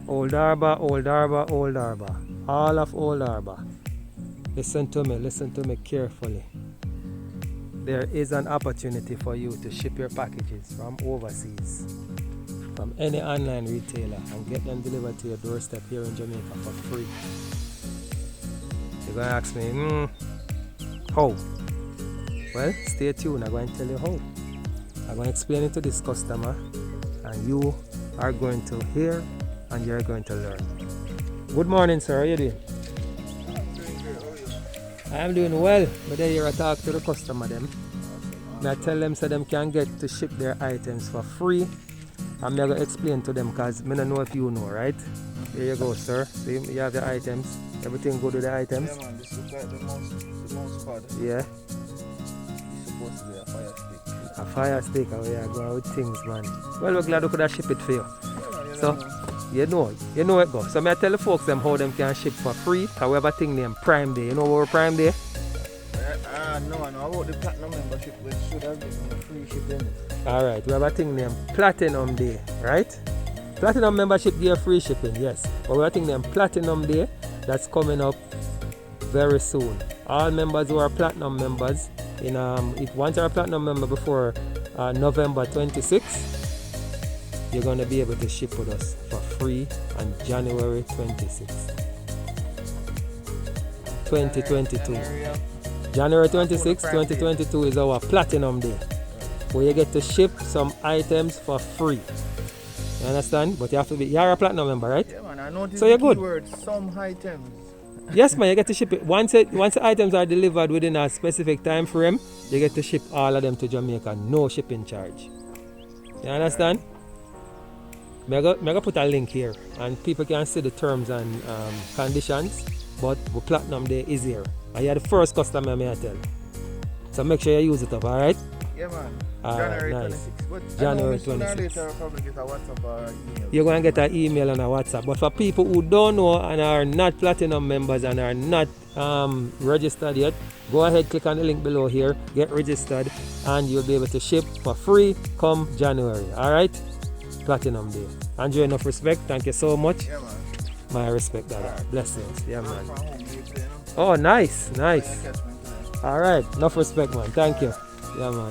Old Harbour, Old Harbour, Old Harbour. All of Old Harbour. Listen to me carefully. There is an opportunity for you to ship your packages from overseas, from any online retailer, and get them delivered to your doorstep here in Jamaica for free. You're going to ask me, how? Well, stay tuned. I'm going to tell you how. I'm going to explain it to this customer, and you are going to hear and you're going to learn. Good morning, sir. How are you doing? I'm doing great. How are you? I am doing well, but then you're talk to the customer them. I tell them so them can get to ship their items for free. I'm going to explain to them because I don't know if you know, right? Here you go, sir. See, you have the items. Everything good with the items? Yeah, man. This looks like the mouse pad. Yeah. It's supposed to be a fire stick. A fire stick. Oh yeah, go with things, man. Well, we're glad we could have ship it for you. Yeah, man, So, you know it go. So I tell the folks them how them can ship for free. However, thing named Prime Day. You know what Prime Day? no, I know about the platinum membership, which should have been on a free shipping. Alright, we have a thing named Platinum Day, right? Platinum membership give free shipping, yes. But we have a thing named Platinum Day that's coming up very soon. All members who are Platinum members, if once you're a Platinum member before November 26th, you're going to be able to ship with us for free on January 26th, 2022. January 26th, 2022 is our Platinum Day, where you get to ship some items for free. You understand? But you're a Platinum member, right? Yeah, man, I noticed So you're the good. keyword, some items. Yes, man, you get to ship it. Once the items are delivered within a specific time frame, you get to ship all of them to Jamaica, no shipping charge. You understand? I'm going to put a link here, and people can see the terms and conditions, but the Platinum Day is here. And you're the first customer I tell. So make sure you use it up, alright? Yeah, man. Alright, January nice. 26th. But January sooner or 26th. later I'll probably get a WhatsApp or email. You're going to get an email and a WhatsApp. But for people who don't know and are not Platinum members and are not registered yet, go ahead, click on the link below here, get registered, and you'll be able to ship for free come January. Alright? Platinum Day. Andrew, enough respect. Thank you so much. Yeah, man. My respect, that. Blessings. Yeah, man. From home, you play, Oh, nice. Catch me today. Alright, enough respect, man. Thank you. Yeah, man.